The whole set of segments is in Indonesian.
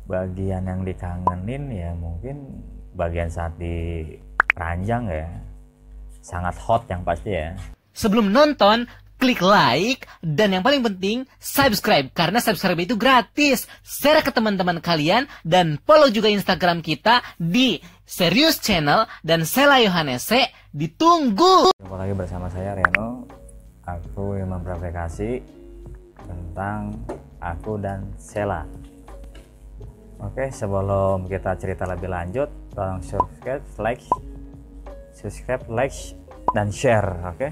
bagian yang dikangenin ya mungkin bagian saat di ranjang ya, sangat hot yang pasti ya. Sebelum nonton, klik like, dan yang paling penting, subscribe. Karena subscribe itu gratis. Share ke teman-teman kalian, dan follow juga Instagram kita di Serius Channel dan Sela Yohanese. Ditunggu! Jumpa lagi bersama saya Reno. Aku yang memverifikasi tentang aku dan Sela. Oke, sebelum kita cerita lebih lanjut, tolong subscribe, like, dan share. Oke.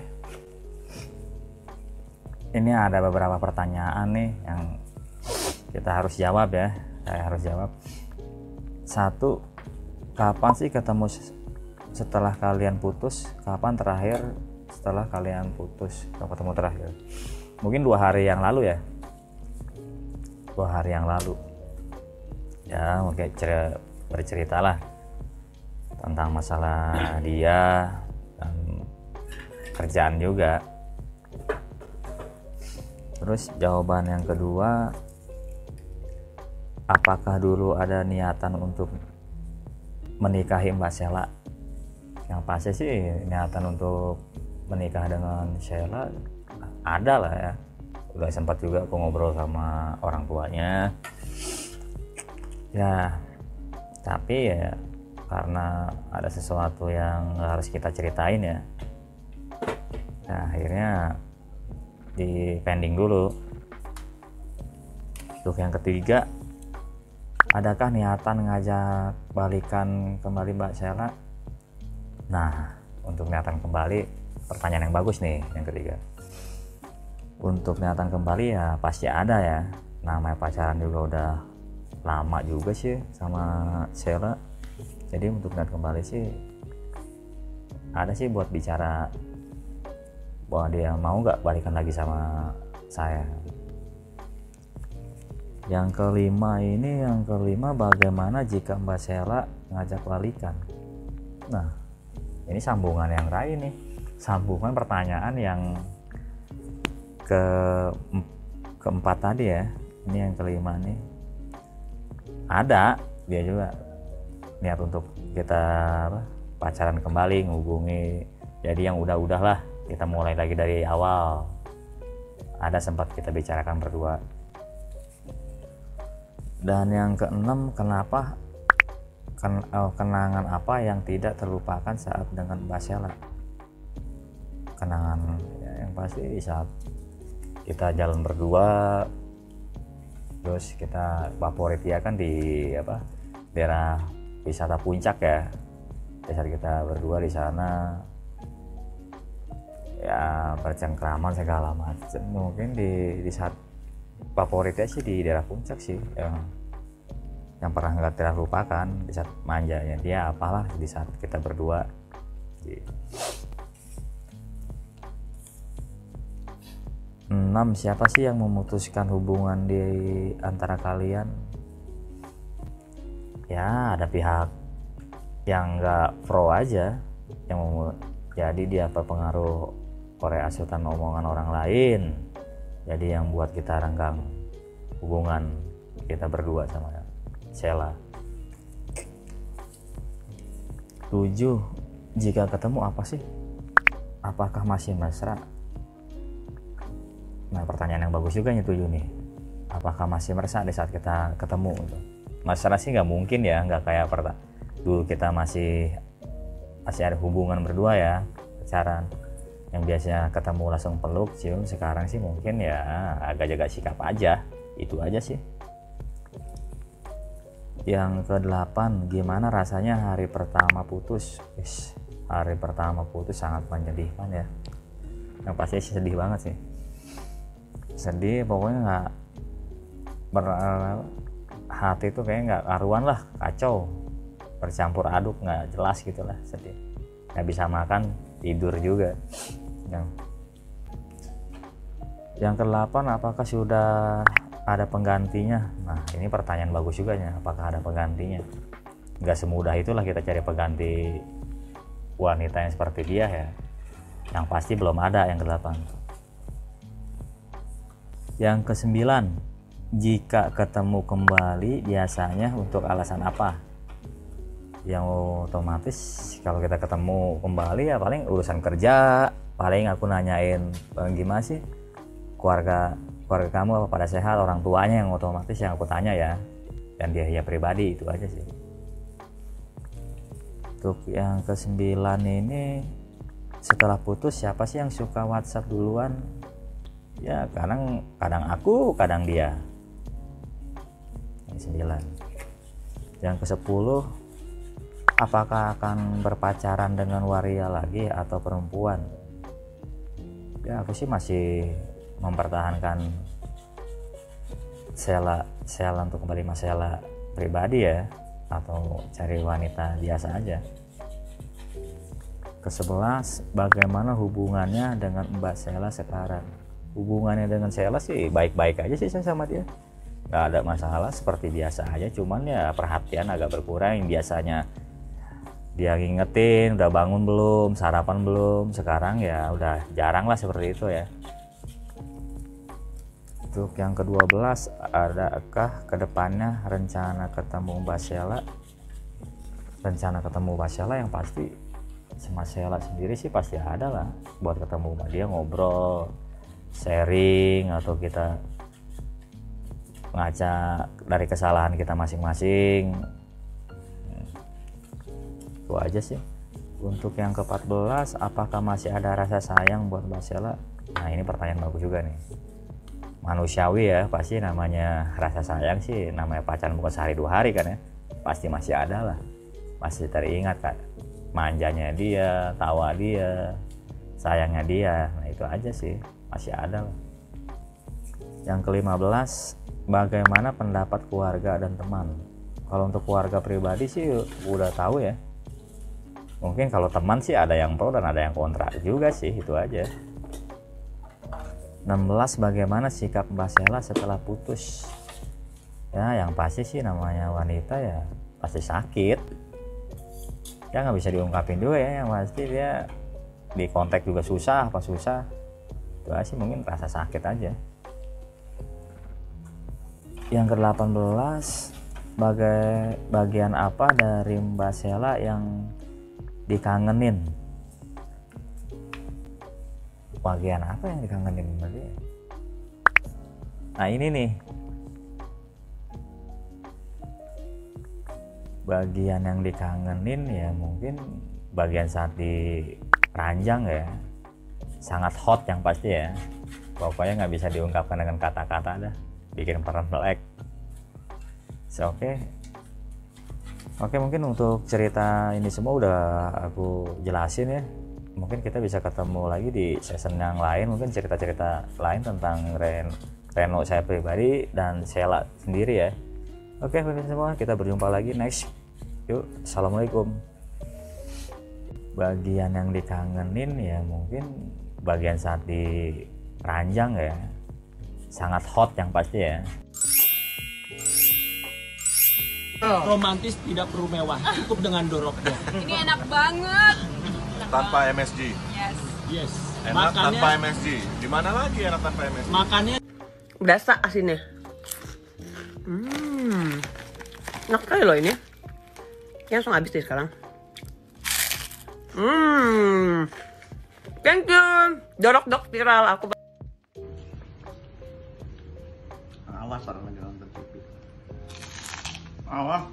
Ini ada beberapa pertanyaan nih yang kita harus jawab ya. Saya harus jawab. 1. Kapan sih ketemu setelah kalian putus? Kapan terakhir setelah kalian putus ketemu terakhir? Mungkin 2 hari yang lalu ya. 2 hari yang lalu. Ya, mungkin berceritalah tentang masalah dia dan kerjaan juga. Terus jawaban yang kedua, apakah dulu ada niatan untuk menikahi Mbak Sela? Yang pasti sih niatan untuk menikah dengan Sela ada lah ya. Udah sempat juga aku ngobrol sama orang tuanya. Ya, tapi ya karena ada sesuatu yang harus kita ceritain ya. Nah, akhirnya di pending dulu. Untuk yang ketiga, adakah niatan ngajak balikan kembali Mbak Sela? Nah, untuk niatan kembali, pertanyaan yang bagus nih yang ketiga. Untuk niatan kembali ya pasti ada ya. Namanya pacaran juga udah lama juga sih sama Sela. Jadi untuk niat kembali sih ada sih buat bicara bahwa dia mau nggak balikan lagi sama saya. Yang kelima, bagaimana jika Mbak Sela ngajak balikan? Nah, ini sambungan yang lain nih, sambungan pertanyaan yang keempat tadi ya. Ini yang kelima nih, ada dia juga niat untuk kita pacaran kembali, ngehubungi, jadi yang udah-udahlah kita mulai lagi dari awal. Ada sempat kita bicarakan berdua. Dan yang keenam, kenangan apa yang tidak terlupakan saat dengan Mbak Sela? Kenangan ya, yang pasti saat kita jalan berdua, terus kita favorit ya kan di daerah wisata puncak ya. Saat kita berdua di sana ya bercengkraman segala macam. Mungkin di saat favoritnya sih di daerah puncak sih yang pernah nggak terlupakan di saat manjanya dia, apalah di saat kita berdua. 6. Siapa sih yang memutuskan hubungan di antara kalian? Ya ada pihak yang nggak pro aja, jadi dia terpengaruh oleh asutan omongan orang lain, jadi yang buat kita renggang hubungan kita berdua sama Sela. 7. Jika ketemu apa sih? Apakah masih mesra? Nah, pertanyaan yang bagus juga nih 7 nih. Apakah masih mesra di saat kita ketemu? Mesra sih nggak mungkin ya, nggak kayak dulu kita masih ada hubungan berdua ya, pacaran yang biasanya ketemu langsung peluk cium. Sekarang sih mungkin ya agak jaga sikap aja, itu aja sih. Yang ke-8, gimana rasanya hari pertama putus? Hari pertama putus sangat menyedihkan ya, yang pasti sedih banget sih, sedih pokoknya, hati itu kayaknya nggak karuan lah, kacau, bercampur aduk, nggak jelas gitulah, sedih, nggak bisa makan, tidur juga. Yang ke-8, apakah sudah ada penggantinya? Nah, ini pertanyaan bagus juga ya, apakah ada penggantinya? Nggak semudah itulah kita cari pengganti wanita yang seperti dia ya. Yang pasti belum ada. Yang ke-8. Yang ke-9, jika ketemu kembali biasanya untuk alasan apa? Yang otomatis kalau kita ketemu kembali ya paling urusan kerja, paling aku nanyain gimana sih keluarga kamu, apa pada sehat, orang tuanya, yang otomatis yang aku tanya ya, dan dia ya pribadi, itu aja sih. Untuk yang ke-9 ini, setelah putus siapa sih yang suka WhatsApp duluan? Ya kadang aku, kadang dia. Yang 9. Yang ke-10, apakah akan berpacaran dengan waria lagi atau perempuan? Ya aku sih masih mempertahankan Sheila untuk kembali sama Sheila pribadi ya, atau cari wanita biasa aja. Ke-11, bagaimana hubungannya dengan Mbak Sheila sekarang? Hubungannya dengan Sheila sih baik-baik aja sih saya sama dia, nggak ada masalah, seperti biasa aja, cuman ya perhatian agak berkurang. Biasanya dia ngingetin udah bangun belum, sarapan belum, sekarang ya udah jarang lah seperti itu ya. Untuk yang ke-12, adakah kedepannya rencana ketemu Mbak Sheila? Rencana ketemu Mbak Sheila yang pasti sama Sheila sendiri sih pasti ada lah, buat ketemu sama dia, ngobrol, sharing, atau kita ngaca dari kesalahan kita masing-masing. Itu aja sih. Untuk yang ke-14, apakah masih ada rasa sayang buat Mbak Sheila? Nah ini pertanyaan bagus juga nih. Manusiawi ya, pasti namanya rasa sayang sih, namanya pacaran bukan sehari 2 hari kan ya, pasti masih ada lah, masih teringat kan, manjanya dia, tawa dia, sayangnya dia. Nah itu aja sih, masih ada lah. Yang ke-15, bagaimana pendapat keluarga dan teman? Kalau untuk keluarga pribadi sih udah tahu ya, mungkin kalau teman sih ada yang pro dan ada yang kontra juga sih, itu aja. 16, bagaimana sikap Mbak Sheila setelah putus? Ya yang pasti sih namanya wanita ya pasti sakit ya, nggak bisa diungkapin juga ya, yang pasti dia di kontak juga susah, apa susah itu aja sih, mungkin rasa sakit aja. Yang ke-18, bagian apa dari Mbak Sheila yang dikangenin? Bagian apa yang dikangenin berarti? Nah ini nih, bagian yang dikangenin ya mungkin bagian saat di ranjang ya, sangat hot yang pasti ya, pokoknya nggak bisa diungkapkan dengan kata-kata dah, bikin perut melek. Oke, mungkin untuk cerita ini semua udah aku jelasin ya. Mungkin kita bisa ketemu lagi di season yang lain, mungkin cerita-cerita lain tentang Reno saya pribadi dan Sheila sendiri ya. Oke pemirsa semua, kita berjumpa lagi next. Yuk, assalamualaikum. Bagian yang dikangenin ya mungkin bagian saat di ranjang ya, sangat hot yang pasti ya. Romantis tidak perlu mewah, cukup dengan dorok-dorok. Ini enak banget. Tanpa MSG. Yes. Enak Makannya- tanpa MSG. Di mana lagi enak tanpa MSG? Makannya Berasa asinnya. Enak sekali loh ini. Ini langsung habis deh sekarang. Thank you. Dorok-dok viral aku. Awas orang lagi nonton TV. Awas.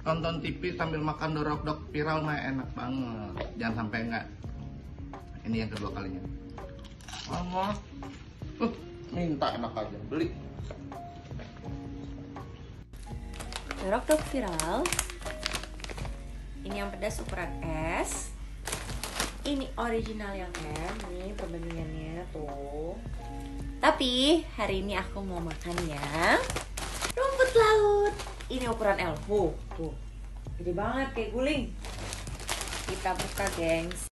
Tonton TV sambil makan dorok-dok viral mah enak banget. Jangan sampai enggak. Ini yang kedua kalinya. Awas. Minta enak aja, beli. Dorok-dok viral. Ini yang pedas ukuran S. Ini original yang M. Nih perbandingannya tuh. Tapi hari ini aku mau makan yang rumput laut. Ini ukuran L. Tuh. Gede banget kayak guling. Kita buka, gengs.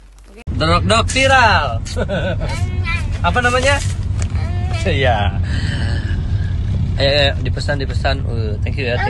Dorok-dok viral. Apa namanya? Iya. Ayo, dipesan. Thank you ya.